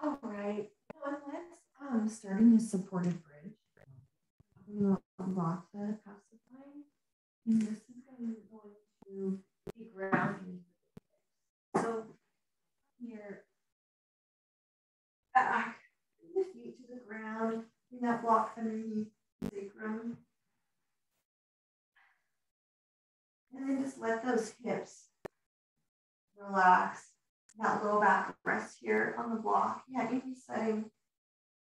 All right. Now let's start in a supported bridge. Vata pacifying. And this is going to be grounding. So your back, bring the feet to the ground, bring that block underneath the sacrum. And then just let those hips relax. That low back rest here on the block. Yeah, you can be setting.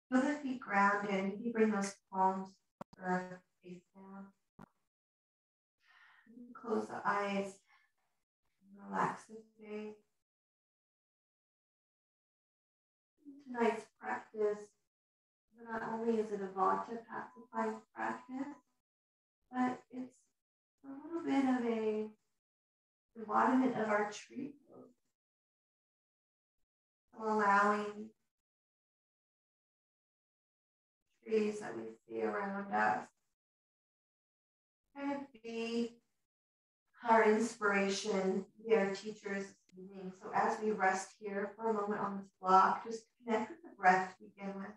Feel the feet grounded. You bring those palms or face down. Close the eyes. Relax the face. Tonight's practice, not only is it a Vata pacifying practice, but it's a little bit of a embodiment of our tree growth. So allowing trees that we see around us kind of be our inspiration, be our teachers this evening. So as we rest here for a moment on this block, just connect with the breath to begin with.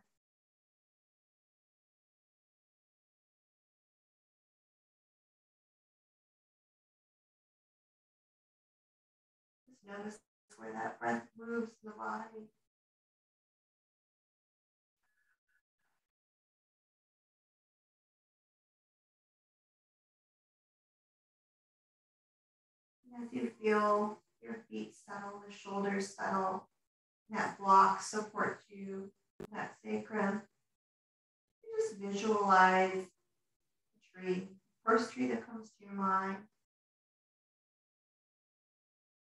Just notice where that breath moves in the body. As you feel your feet settle, the shoulders settle, that block support you, that sacrum, you just visualize the tree, first tree that comes to your mind.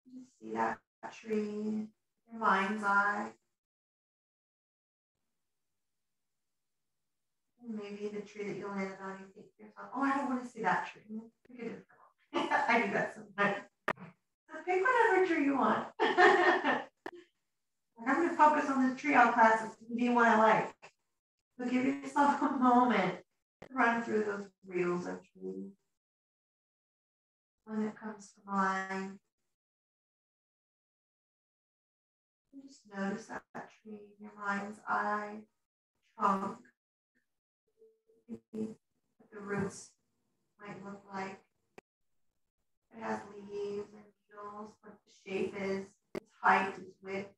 You just see that tree in your mind's eye. And maybe the tree that you landed on, you think to yourself, oh, I don't want to see that tree. Pick a different one. I do that sometimes. So pick whatever tree you want. I'm going to focus on this tree all class. It's going to be one I like. So give yourself a moment to run through those reels of trees. When it comes to mind, just notice that tree in your mind's eye, trunk, what the roots might look like. It has leaves and needles, what the shape is, its height, its width.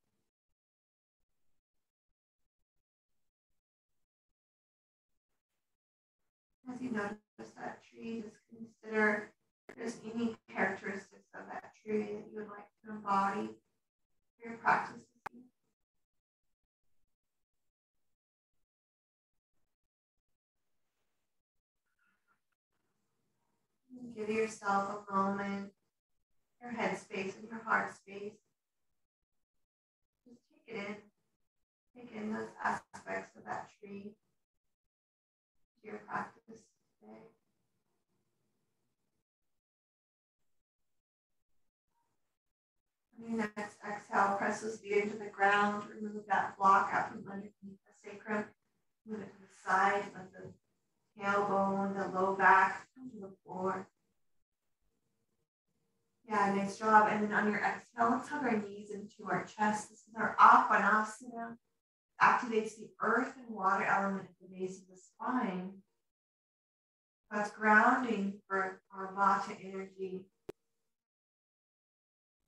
As you notice that tree, just consider if there's any characteristics of that tree that you would like to embody for your practice. Give yourself a moment, your head space and your heart space. Just take it in. Take in those aspects of that tree to your practice today. On your next exhale, press those feet into the ground. Remove that block out from underneath the sacrum. Move it to the side. Let the tailbone, the low back come to the floor. Yeah, nice job. And then on your exhale, let's hug our knees into our chest. This is our Apanasana. Activates the earth and water element at the base of the spine. That's grounding for our Vata energy.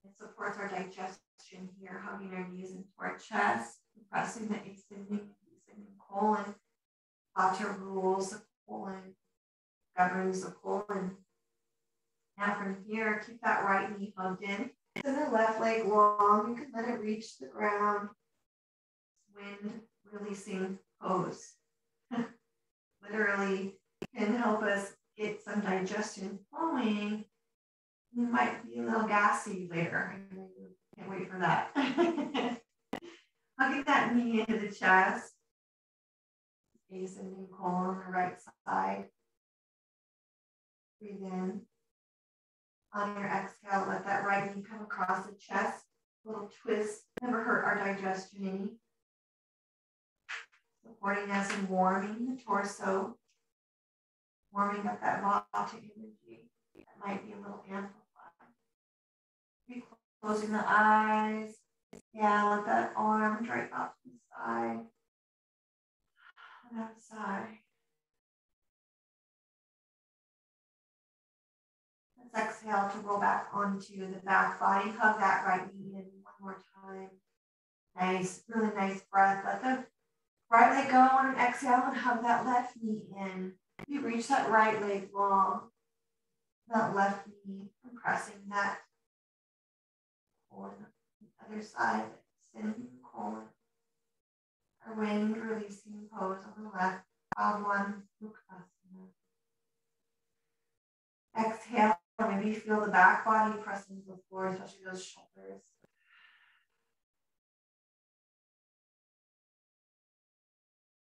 It supports our digestion here, hugging our knees into our chest, compressing the ascending and descending colon. Vata rules the colon, governs the colon. Now from here, keep that right knee hugged in. Send the left leg long. You can let it reach the ground. Wind releasing pose. Literally can help us get some digestion flowing. You might be a little gassy later. Can't wait for that. Hugging that knee into the chest. Ascending colon on the right side. Breathe in. On your exhale, let that right knee come across the chest. A little twist. Never hurt our digestion any. Supporting us and warming the torso. Warming up that Vata energy. That might be a little amplified. Closing the eyes. Yeah, let that arm drape out to the side. That side. Let's exhale to roll back onto the back body. Hug that right knee in one more time. Nice, really nice breath. Let the right leg go on an exhale and hug that left knee in. You reach that right leg long. That left knee, compressing that colon. The other side, extending the colon. Our wind releasing pose on the left. One, exhale, maybe feel the back body press into the floor, especially those shoulders.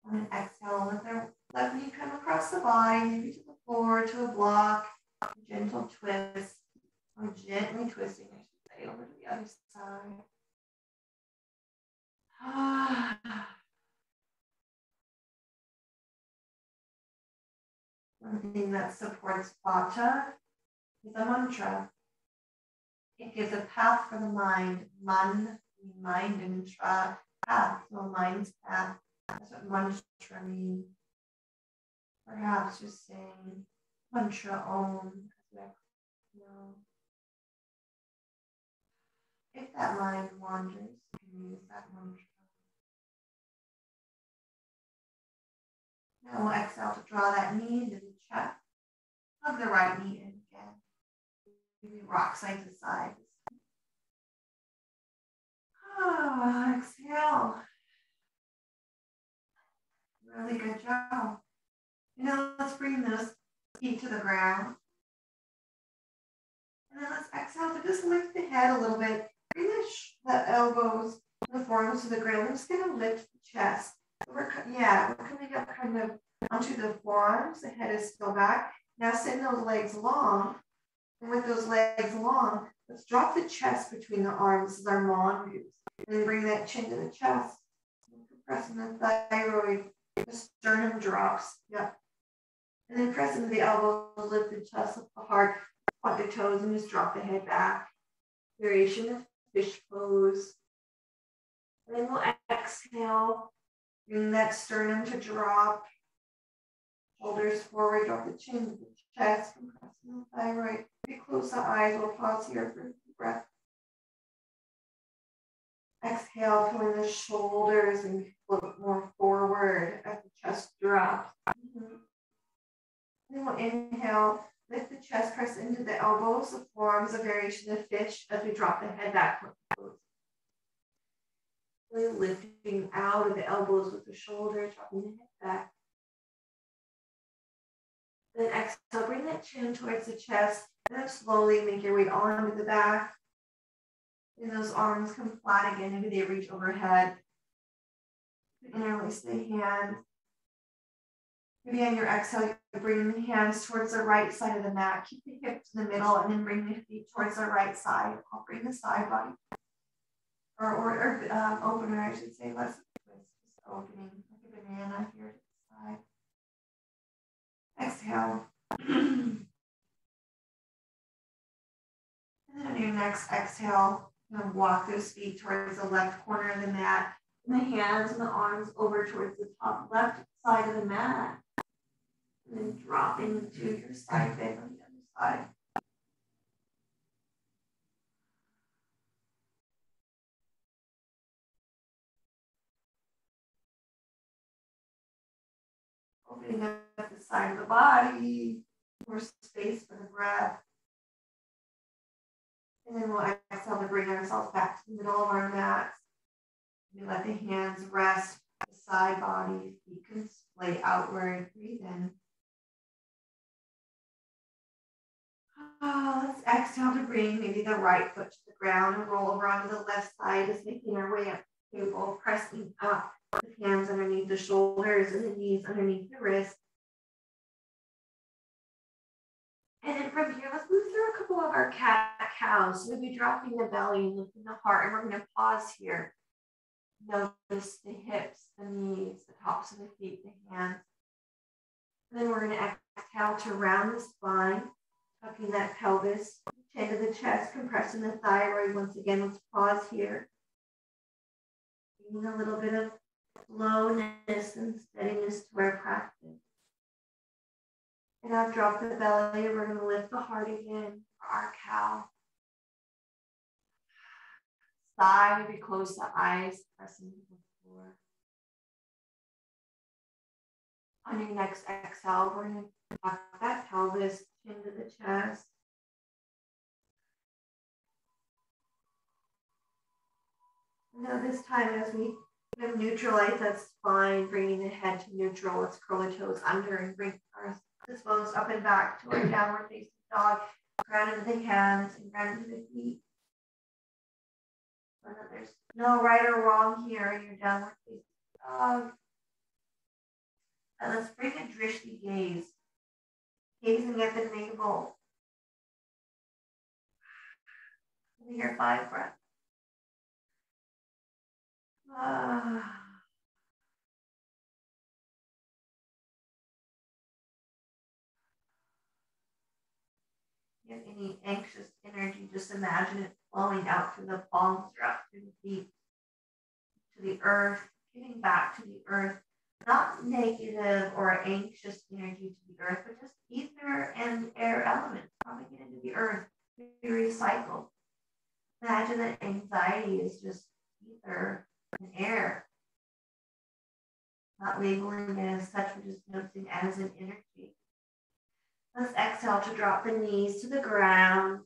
And then exhale, let the left knee come across the body, maybe to the floor, to a block, a gentle twist, or gently twisting, I should say, over to the other side. One thing that supports Vata is a mantra. It gives a path for the mind. Man, mind, and tra, path, so a mind's path. That's what mantra means. Perhaps just saying mantra om. If that mind wanders, you can use that mantra. Now we'll exhale to draw that knee into the chest. Hug the right knee in again. Maybe rock side to side. Exhale. Really good job. Now let's bring those feet to the ground. And then let's exhale to just lift the head a little bit. Bring the elbows, the forearms to the ground. I'm just going to lift the chest. We're coming up kind of onto the forearms. The head is still back. Now send those legs long. And with those legs long, let's drop the chest between the arms. This is our mongoose. And then bring that chin to the chest. Compressing the thyroid. The sternum drops. Yep. And then press into the elbows, lift the chest, lift the heart, point the toes, and just drop the head back. Variation of fish pose. And then we'll exhale. Bring that sternum to drop. Shoulders forward, drop the chin to the chest, compressing the thyroid. We close the eyes, we'll pause here for a deep breath. Exhale, pulling the shoulders and look more forward as the chest drops. Then we'll inhale, lift the chest, press into the elbows, the forearms, a variation of fish as we drop the head back. Really lifting out of the elbows with the shoulders, dropping the head back. Then exhale, bring that chin towards the chest, and then slowly make your way onto the back. And those arms come flat again, maybe they reach overhead. Interlace the hands. Maybe on your exhale, you bring the hands towards the right side of the mat. Keep the hips in the middle, and then bring the feet towards the right side. I'll bring the side body. Or opener, I should say, less twist, just opening, like a banana here to the side. Exhale. And then on your next exhale, you're going to walk those feet towards the left corner of the mat, and the hands and the arms over towards the top left side of the mat. And then dropping to your side bend on the other side. Opening up the side of the body, more space for the breath. And then we'll exhale to bring ourselves back to the middle of our mats. We let the hands rest, the side body, feet can splay outward. Breathe in. Let's exhale to bring maybe the right foot to the ground and roll over onto the left side, just making our way up the table, pressing up with hands underneath the shoulders and the knees underneath the wrists. And then from here, let's move through a couple of our cat-cows. So we'll be dropping the belly, lifting the heart, and we're going to pause here. Notice the hips, the knees, the tops of the feet, the hands. And then we're going to exhale to round the spine, tucking that pelvis, chin to the chest, compressing the thyroid. Once again, let's pause here. Bringing a little bit of slowness and steadiness to our practice. And now drop the belly. We're going to lift the heart again for our cow. Sigh, maybe close the eyes, press into the floor. On your next exhale, we're going to lock that pelvis, chin to the chest. Now this time as we neutralize that spine, bringing the head to neutral, let's curl the toes under and bring our bones up and back to our downward facing dog. Ground into the hands and ground into the feet. So that there's no right or wrong here in your downward facing dog. And let's bring a drishti gaze, gazing at the navel. Here, 5 breaths. If any anxious energy, just imagine it flowing out through the palms, out through the feet, to the earth, getting back to the earth. Not negative or anxious energy to the earth, but just ether and air elements coming into the earth, be recycled. Imagine that anxiety is just ether and air. Not labeling it as such, but just noticing as an energy. Let's exhale to drop the knees to the ground.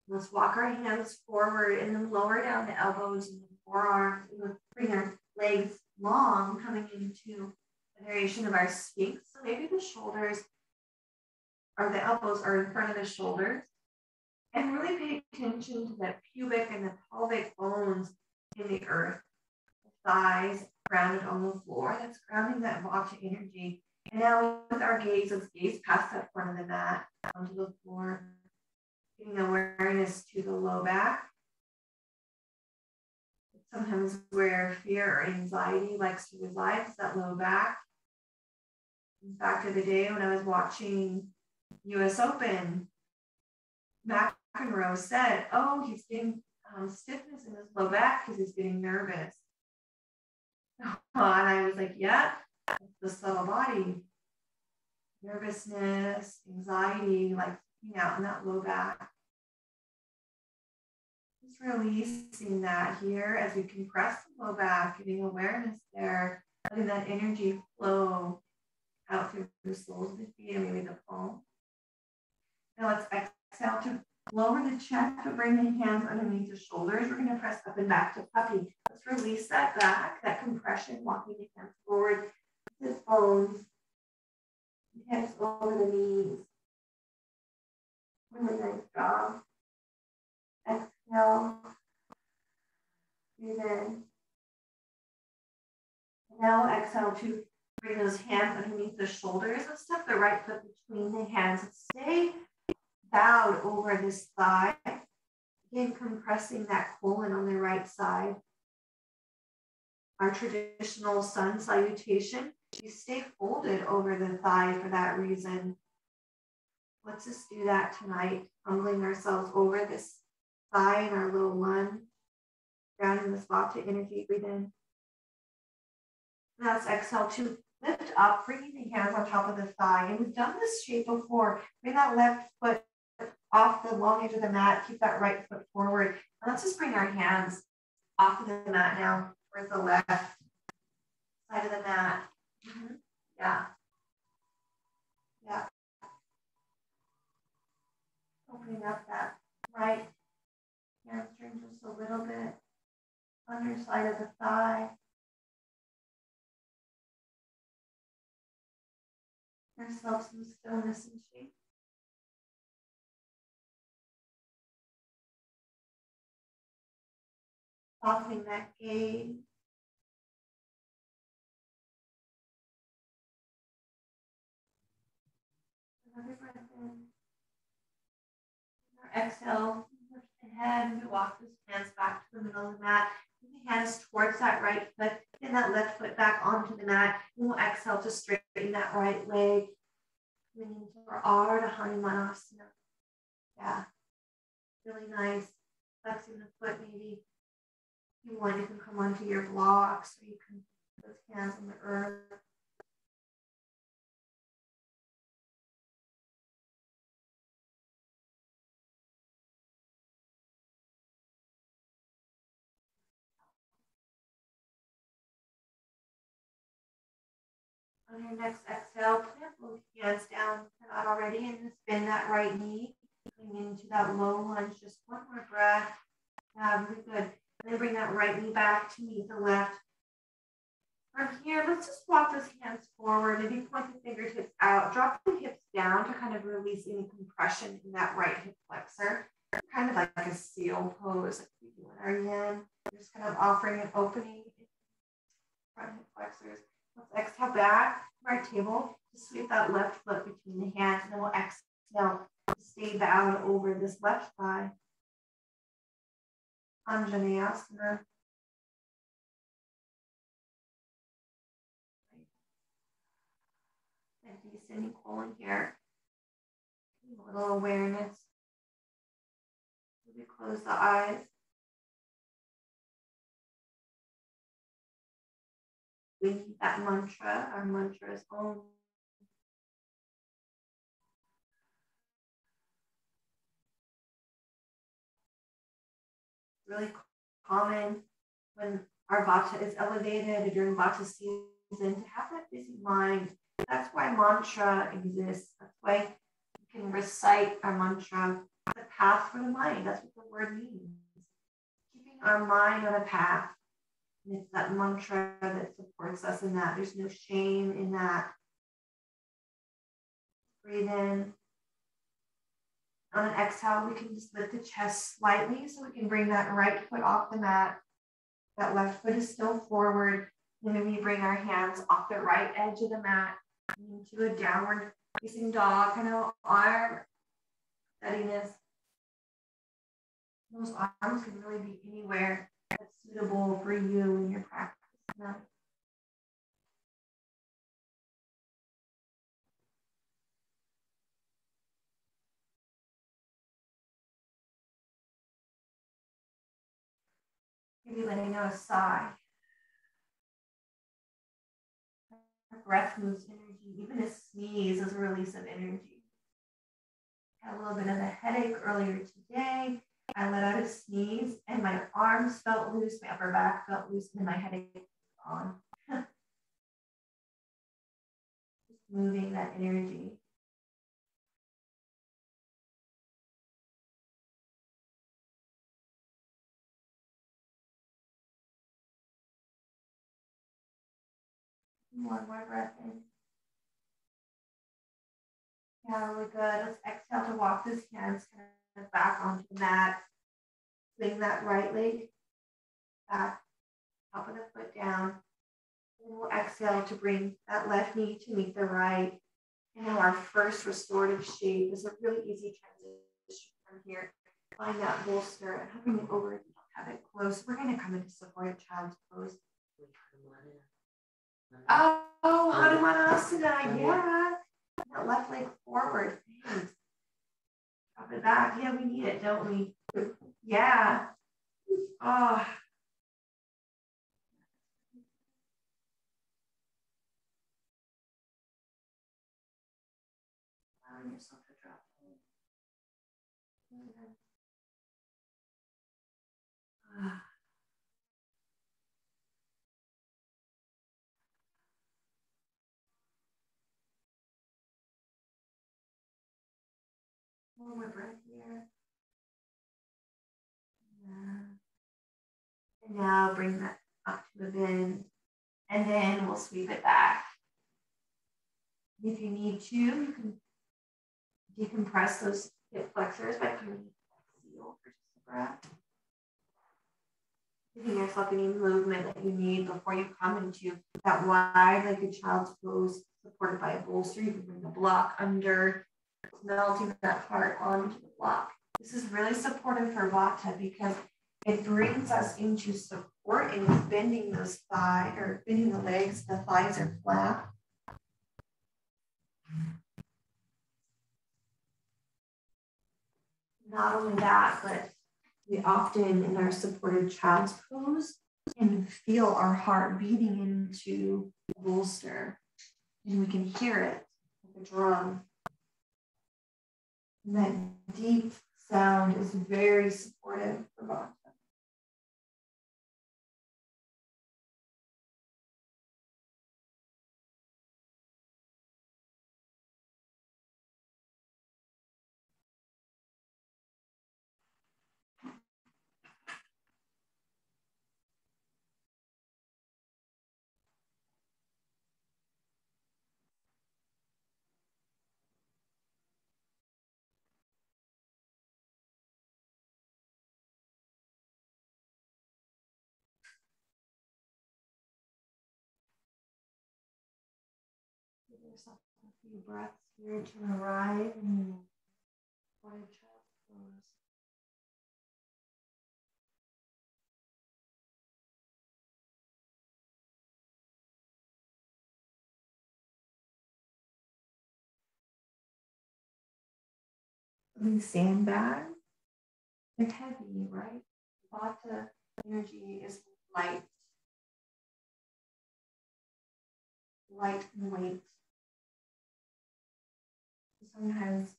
Let's walk our hands forward and then lower down the elbows and the forearms. And let's bring our legs long, coming into a variation of our Sphinx. So maybe the shoulders or the elbows are in front of the shoulders. And really pay attention to the pubic and the pelvic bones in the earth. The thighs grounded on the floor. That's grounding that Vata energy. And now with our gaze, let's gaze past that front of the mat, onto the floor, giving awareness to the low back. Sometimes where fear or anxiety likes to reside is that low back. In fact, the other day when I was watching US Open, McEnroe said, oh, he's getting stiffness in his low back because he's getting nervous. And I was like, yeah, it's the subtle body. Nervousness, anxiety, like out in that low back. Just releasing that here as we compress the low back, giving awareness there, letting that energy flow out through the soles of the feet and maybe the palm. Now let's exhale to lower the chest, but bring the hands underneath the shoulders. We're going to press up and back to puppy. Let's release that back, that compression, walking the hands forward, the bones, hips over the knees. Really nice job. Exhale. Breathe in. Now exhale to bring those hands underneath the shoulders. Let's step the right foot between the hands. Stay bowed over this thigh. Again, compressing that colon on the right side. Our traditional sun salutation, you stay folded over the thigh for that reason. Let's just do that tonight, humbling ourselves over this thigh in our little lunge, grounding this Vata energy. Breathe in. Now let's exhale to lift up, bringing the hands on top of the thigh. And we've done this shape before. Bring that left foot off the long edge of the mat. Keep that right foot forward. And let's just bring our hands off of the mat now towards the left side of the mat. Yeah. Yeah. Opening up that right hamstring just a little bit. Underside of the thigh. Yourself some stillness and shape. Softening that gaze. Another breath in. Our exhale, lift the head, and we walk those hands back to the middle of the mat. Bring the hands towards that right foot, and that left foot back onto the mat. And we'll exhale to straighten that right leg. Coming into our Ardha Hanumanasana. Yeah, really nice. Flexing the foot maybe If you want, you can come onto your blocks, or you can put those hands on the earth. On your next exhale, plant both hands down, if you're not already, and just bend that right knee, going into that low lunge. Just one more breath. Really good. And then bring that right knee back to meet the left. From here, let's just walk those hands forward. Maybe point the fingertips out. Drop the hips down to kind of release any compression in that right hip flexor. Kind of like a seal pose like we do in our yin. Just kind of offering an opening in front hip flexors. Let's exhale back to our table. Just sweep that left foot between the hands, and then we'll exhale to stay bowed over this left thigh. Anjaneyasana. And descending colon here. A little awareness. We close the eyes. We need that mantra. Our mantra is Om. Really common when our vata is elevated during vata season to have that busy mind. That's why mantra exists. That's why you can recite our mantra, the path for the mind. That's what the word means. Keeping our mind on a path. And it's that mantra that supports us in that. There's no shame in that. Breathe in. On an exhale, we can just lift the chest slightly so we can bring that right foot off the mat. That left foot is still forward. And then we bring our hands off the right edge of the mat into a downward facing dog, kind of arm steadiness. Those arms can really be anywhere that's suitable for you in your practice. Maybe letting out a sigh. Our breath moves energy. Even a sneeze is a release of energy. Had a little bit of a headache earlier today. I let out a sneeze and my arms felt loose, my upper back felt loose, and my headache was gone. Just moving that energy. One more breath in. Yeah, really good. Let's exhale to walk those hands kind of back onto the mat. Swing that right leg back, top of the foot down. And we'll exhale to bring that left knee to meet the right. And now our first restorative shape is a really easy transition from here. Find that bolster and hovering it over if you don't have it close. We're going to come into supported child's pose. Oh, Hanumanasana, yeah. That left leg forward. Thanks. Drop it back. Yeah, we need it, don't we? Yeah. Oh. Allowing yourself to drop it. One more breath here. And now bring that up to the bend. And then we'll sweep it back. If you need to, you can decompress those hip flexors by coming into that seal for just a breath. Giving yourself any movement that you need before you come into that wide-legged child's pose, supported by a bolster. You can bring the block under, melting that heart onto the block. This is really supportive for Vata because it brings us into support and bending those thighs or bending the legs. The thighs are flat. Not only that, but We often, in our supported child's pose, can feel our heart beating into the bolster, and we can hear it like a drum. And that deep sound is very supportive for Vata. Give yourself a few breaths here to arrive in the supported child's pose. These sandbags, they're heavy, right? Vata energy is light, light in weight. Sometimes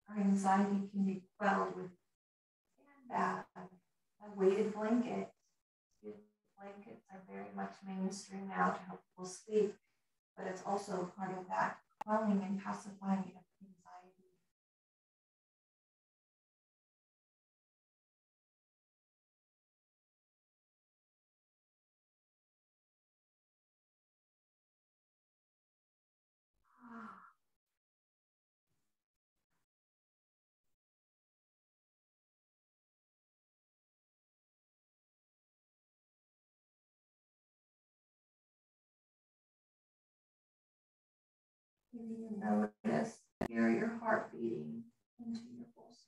our anxiety can be quelled with sandbag, a weighted blanket. Blankets are very much mainstream now to help people sleep, but it's also part of that quelling and pacifying of anxiety. You notice, hear your heart beating into your bolster.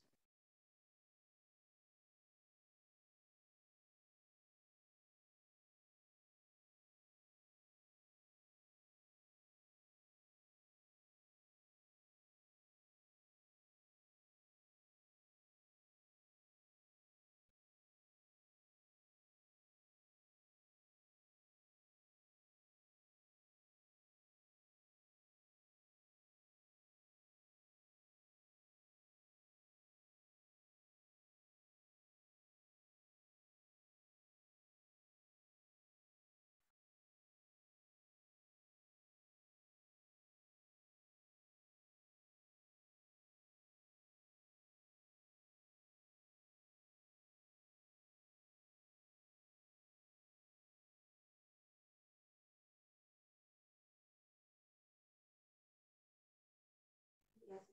Yes,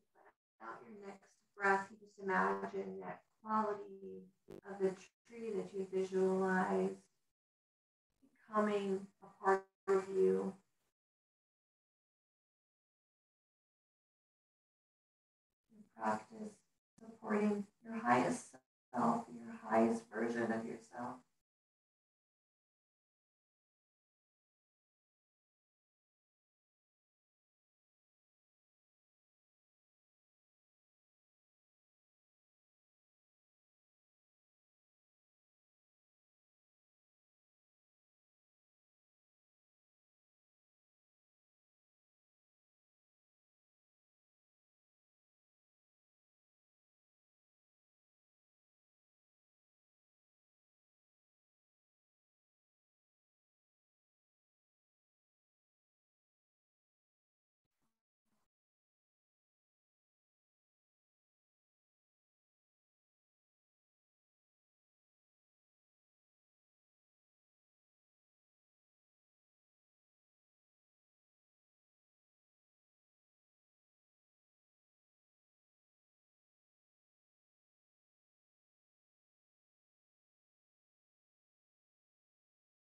out your next breath, you just imagine that quality of the tree that you visualize becoming a part of you. And practice supporting your highest self, your highest version of yourself.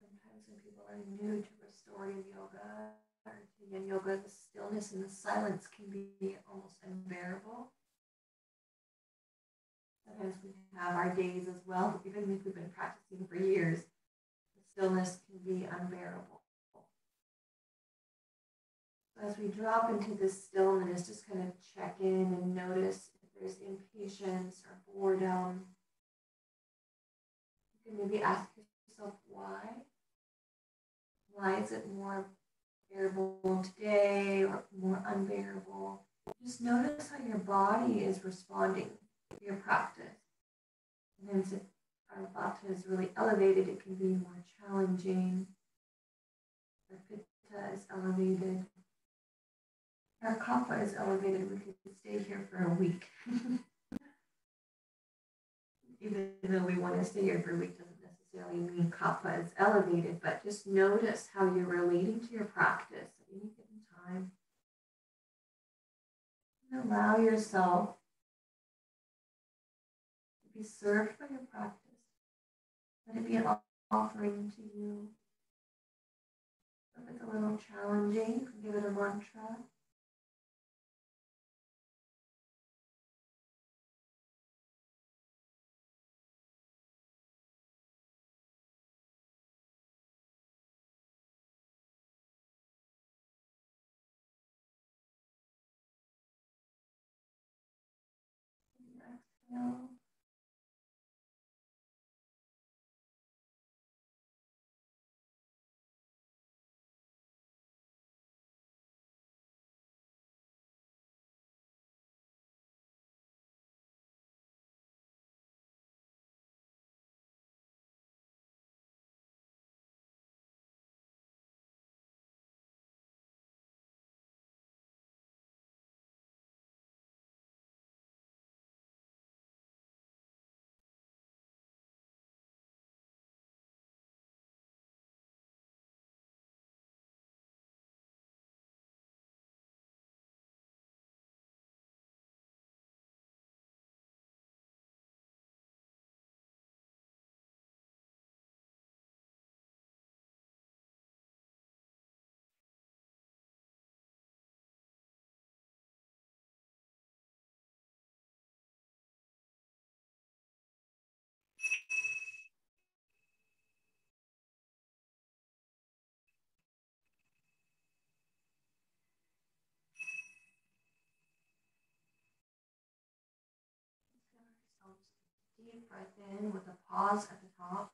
Sometimes when people are new to restorative yoga or to yin yoga, the stillness and the silence can be almost unbearable. Sometimes we have our days as well, even if we've been practicing for years, the stillness can be unbearable. So as we drop into this stillness, just kind of check in and notice if there's impatience or boredom. is it more bearable today or more unbearable? Just notice how your body is responding to your practice. And then if our vata is really elevated, it can be more challenging. Our pitta is elevated. Our kapha is elevated. We could stay here for a week. Even though we want to stay here for a week doesn't necessarily mean kapha is elevated, but just notice how you're relating to your practice at any given time. And allow yourself to be served by your practice. Let it be an offering to you. If it's a little challenging, you can give it a mantra. Exhale. Deep breath in with a pause at the top.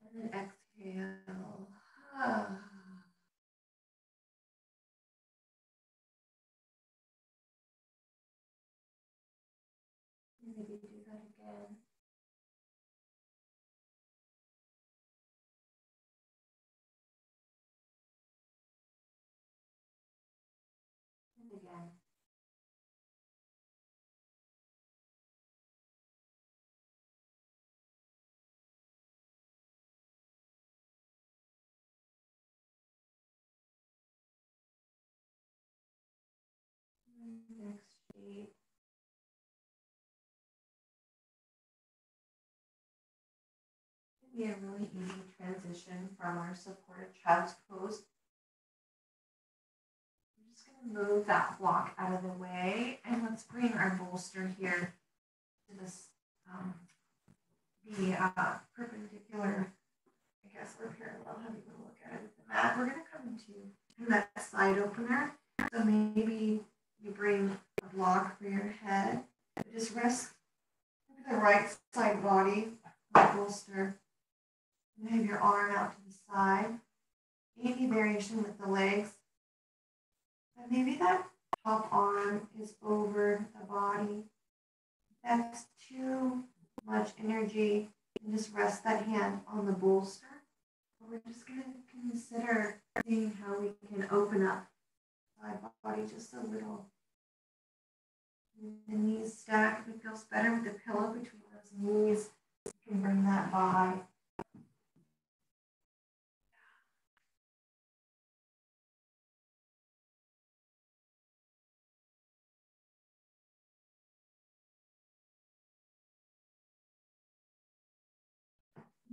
And then exhale. Maybe do that again. And again. Next shape. It'd be a really easy transition from our supported child's pose. I'm just going to move that block out of the way, and let's bring our bolster here to this perpendicular, I guess, or parallel, how do you look at it with the mat. We're going to come into that side opener. So maybe you bring a block for your head. Just rest the right side body on the bolster. And have your arm out to the side. Any variation with the legs. But maybe that top arm is over the body. If that's too much energy, and just rest that hand on the bolster. We're just going to consider seeing how we can open up side body just a little. The knees stack. If it feels better with the pillow between those knees, you can bring that by.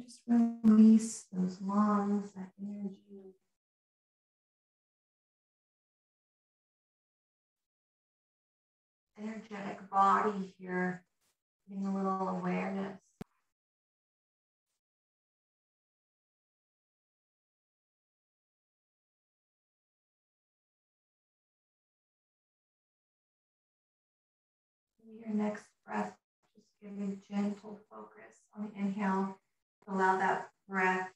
Just release those lungs, that energy. Energetic body here, getting a little awareness. Your next breath, just give a gentle focus on the inhale. Allow that breath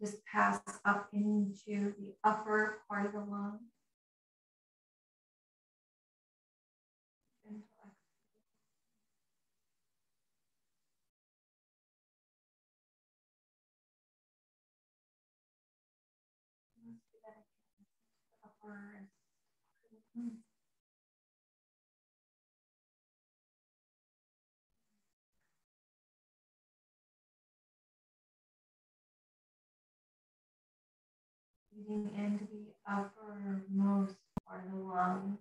just pass up into the upper part of the lung. Breathing into the uppermost part of the lung.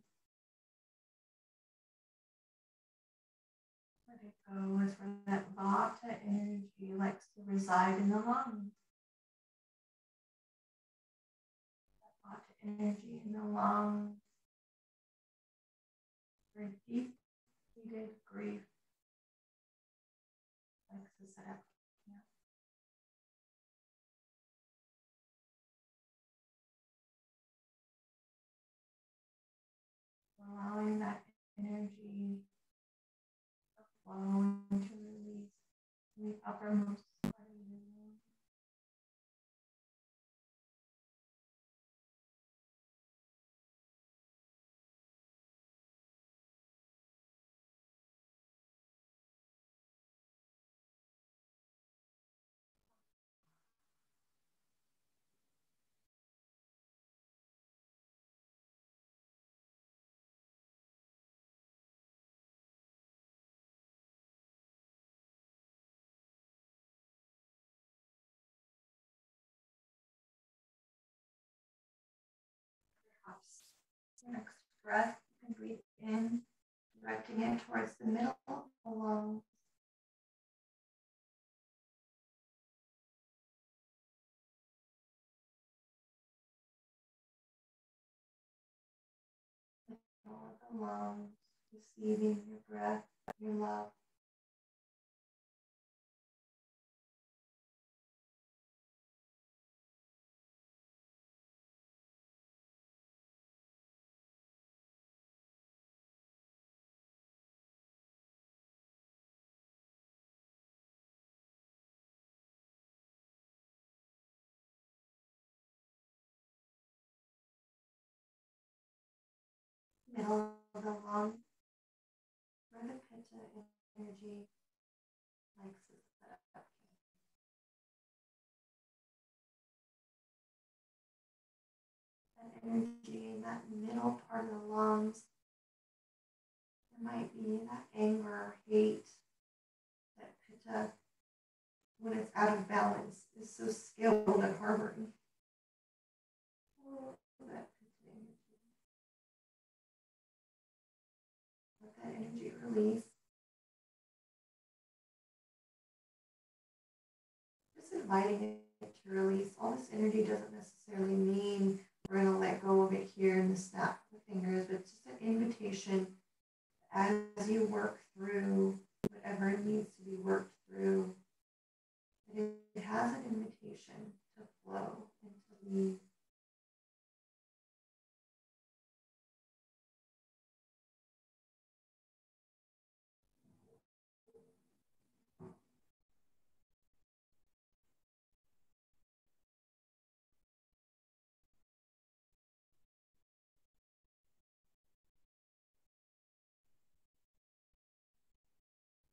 Let it go as where that vata energy likes to reside in the lungs. That vata energy in the lungs. Very deep-seated grief likes to set up camp. Allowing that energy to flow and to release in the uppermost part of your lung. Perhaps the next breath, you can breathe in, directing it towards the middle of the lungs. All the lungs, receiving your breath, your love. Middle of the lung, where the pitta energy likes to set up. That energy in that middle part of the lungs, there might be that anger, hate, that pitta, when it's out of balance, is so skilled at harboring. Oh, that pitta energy. Let that energy release. Just inviting it to release. All this energy doesn't necessarily mean we're going to let go of it here in the snap of the fingers, but it's just an invitation as you work through whatever needs to be worked through. It has an invitation to flow and to leave.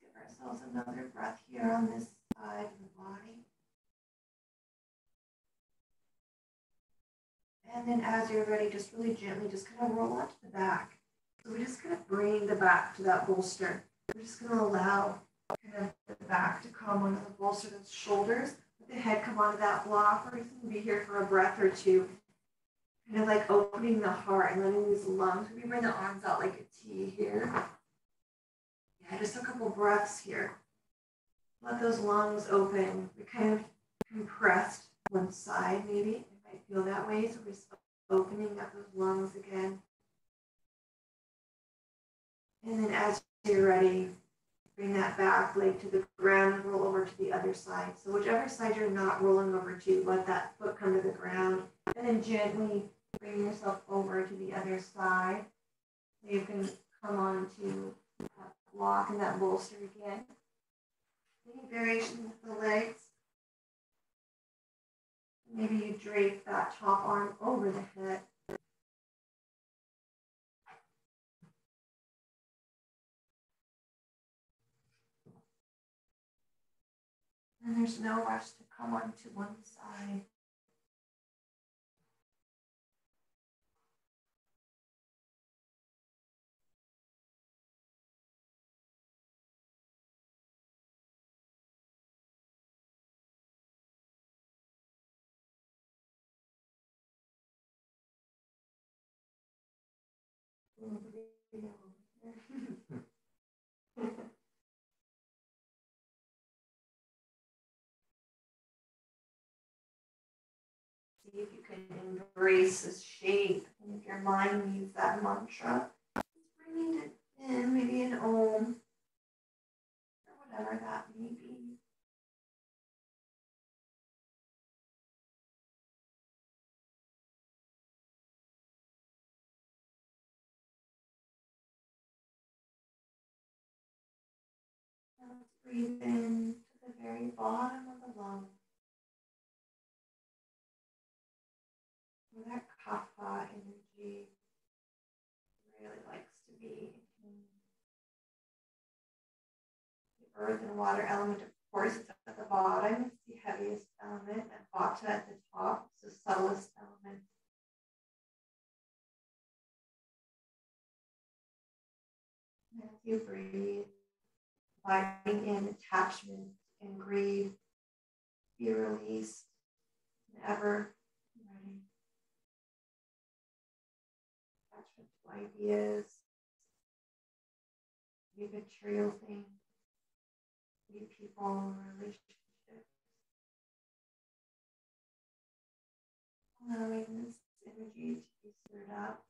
Give ourselves another breath here on this side of the body. And then as you're ready, just really gently, just kind of roll onto the back. So we're just going to bring the back to that bolster. We're just going to allow kind of the back to come onto the bolster, those shoulders. Let the head come onto that block. We're just going to be here for a breath or two. Kind of like opening the heart and letting these lungs. We bring the arms out like a T here. Yeah, just a couple breaths here. Let those lungs open. We're kind of compressed one side maybe. It might feel that way. So we're just opening up those lungs again. And then as you're ready, bring that back leg to the ground and roll over to the other side. So whichever side you're not rolling over to, let that foot come to the ground. And then gently bring yourself over to the other side. So you can come on to that block and that bolster again. Any variation with the legs? Maybe you drape that top arm over the head. And there's no rush to come onto one side. See if you can embrace this shape. And if your mind needs that mantra, just bringing it in, maybe an om, or whatever that may be. Let's breathe in to the very bottom of the lung, where that kapha energy really likes to be. The earth and water element, of course, it's at the bottom. It's the heaviest element, and vata at the top. It's the subtlest element. And as you breathe, inviting in attachment and greed, be released whenever you're ready. Attachment to ideas, be material things, be people, relationships. Allowing this energy to be stirred up.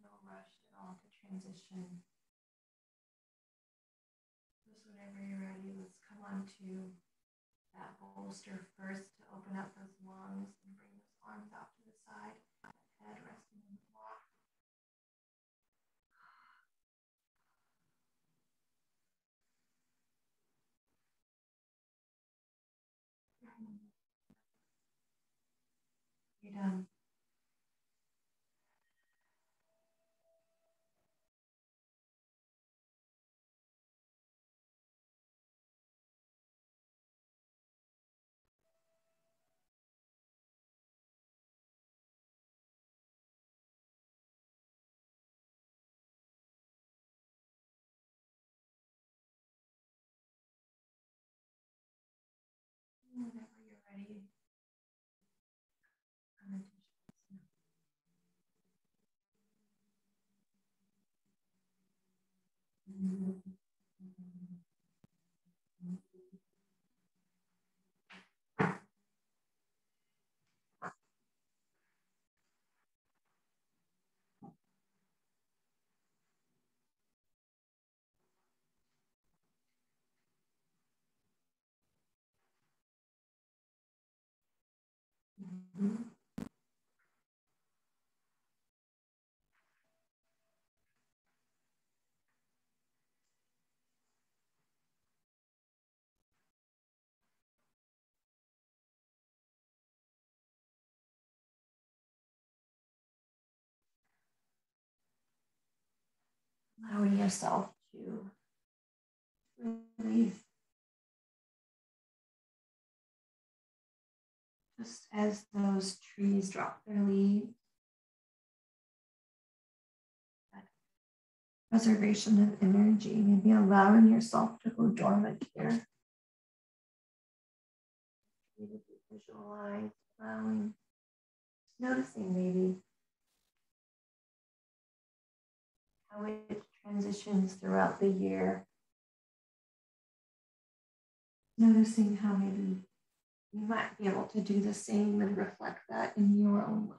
No rush at all to transition. Just whenever you're ready. bolster first to open up those lungs and bring those arms out to the side, head resting in the block. You're done. Whenever you're ready, come into Shavasana. Allowing yourself to release, just as those trees drop their leaves. That preservation of energy, maybe allowing yourself to go dormant here. Maybe visualize, allowing, just noticing maybe how it transitions throughout the year. Noticing how maybe you might be able to do the same and reflect that in your own life.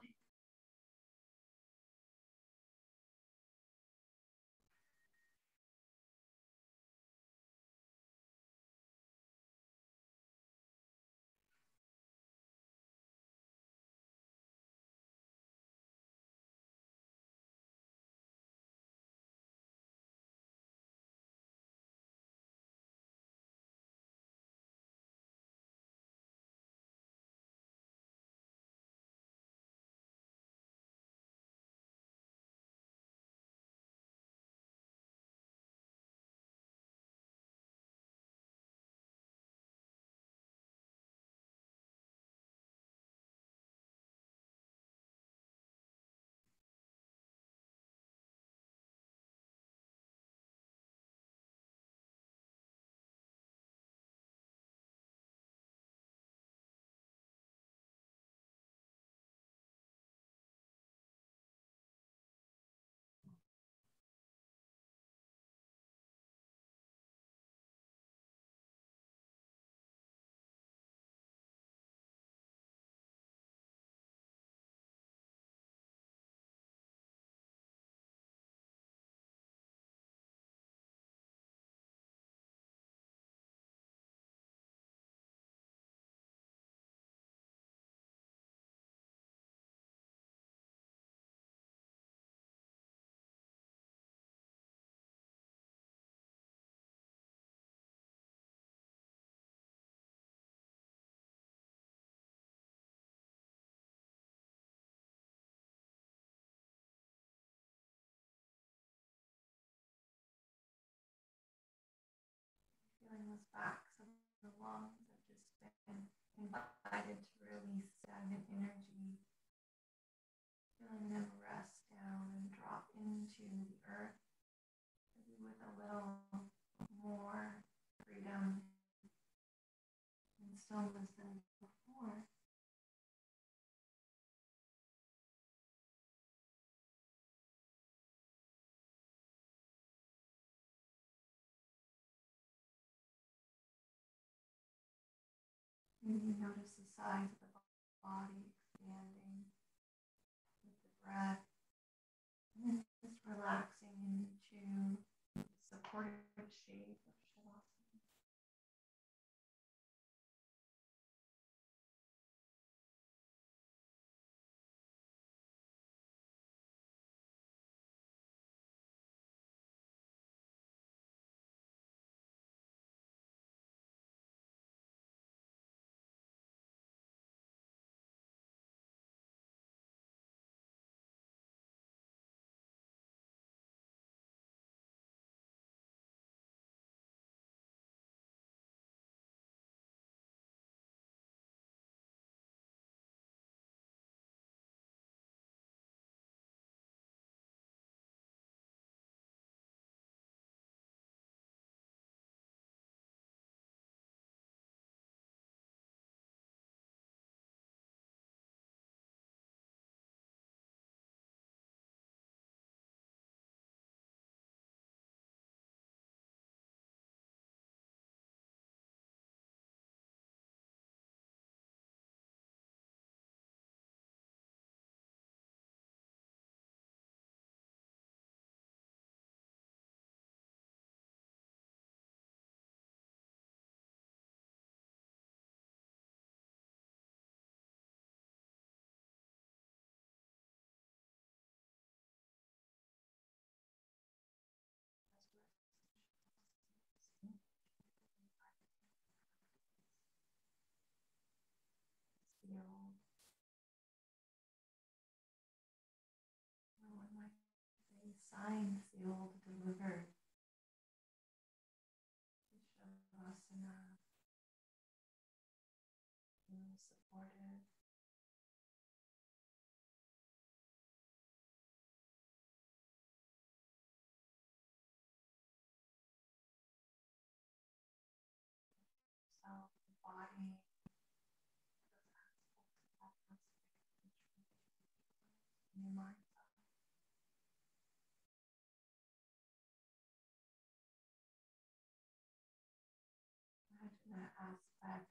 Feeling those backs of the lungs have just been invited to release stagnant energy. Feeling them rest down and drop into the earth, maybe with a little more freedom and stillness than before. Maybe notice the size of the body expanding with the breath, and then just relaxing into the supportive shape of Shavasana. sign sealed, delivered. Shavasana, feel supported. Self, the body, in your mind. Imagine that aspect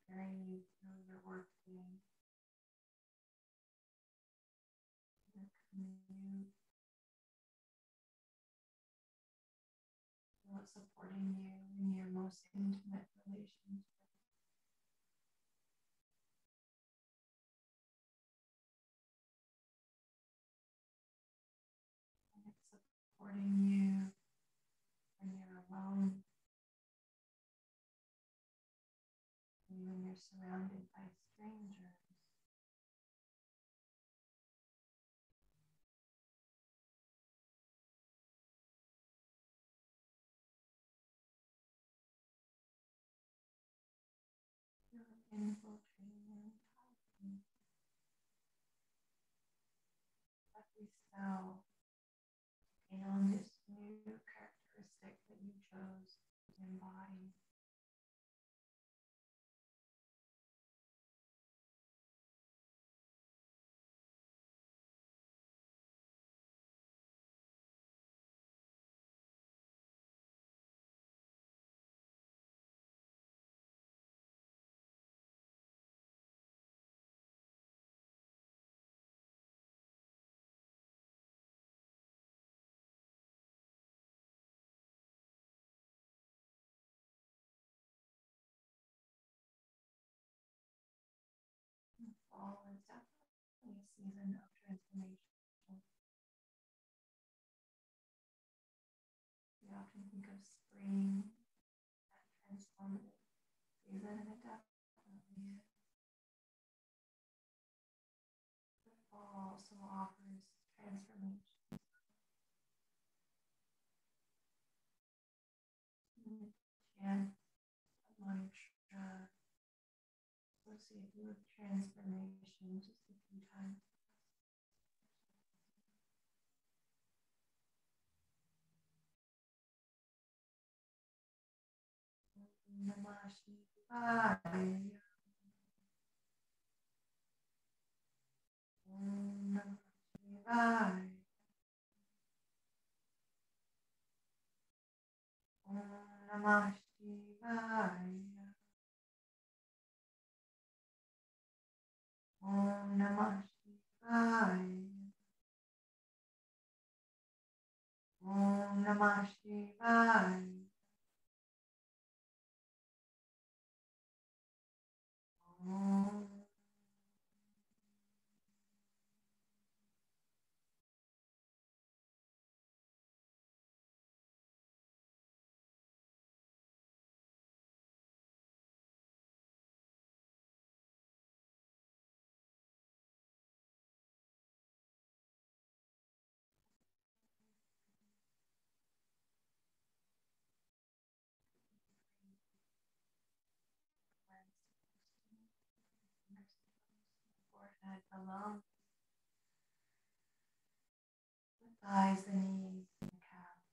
carrying you through your work day, your commute, feel it supporting you in your most intimate relationships. And it's supporting you when you're alone, and when you're surrounded by strangers. Feel it infiltrating your entire being, every cell, and on this new characteristic that you chose to embody. Fall is definitely a season of transformation. We often think of spring, that transformative season, and it definitely is. The fall also offers transformation, and the chant, a mantra associated with transformation just a few times. Namah Shivaya. Om Namah Shivaya. Om Namah Shivaya. Om Namah Shivaya. Om Namah Shivaya. Om. Forehead, the lungs, the thighs, the knees, the calves.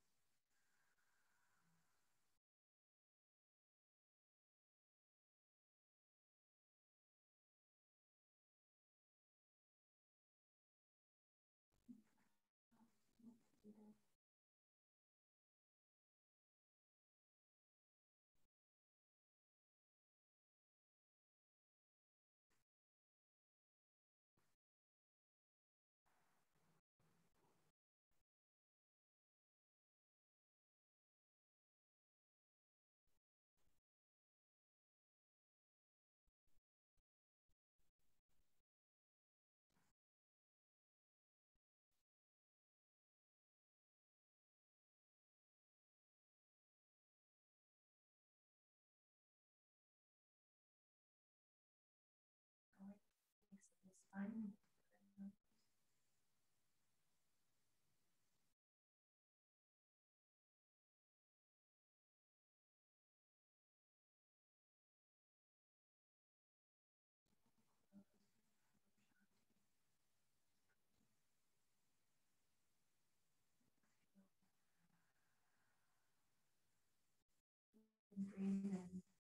breathe in.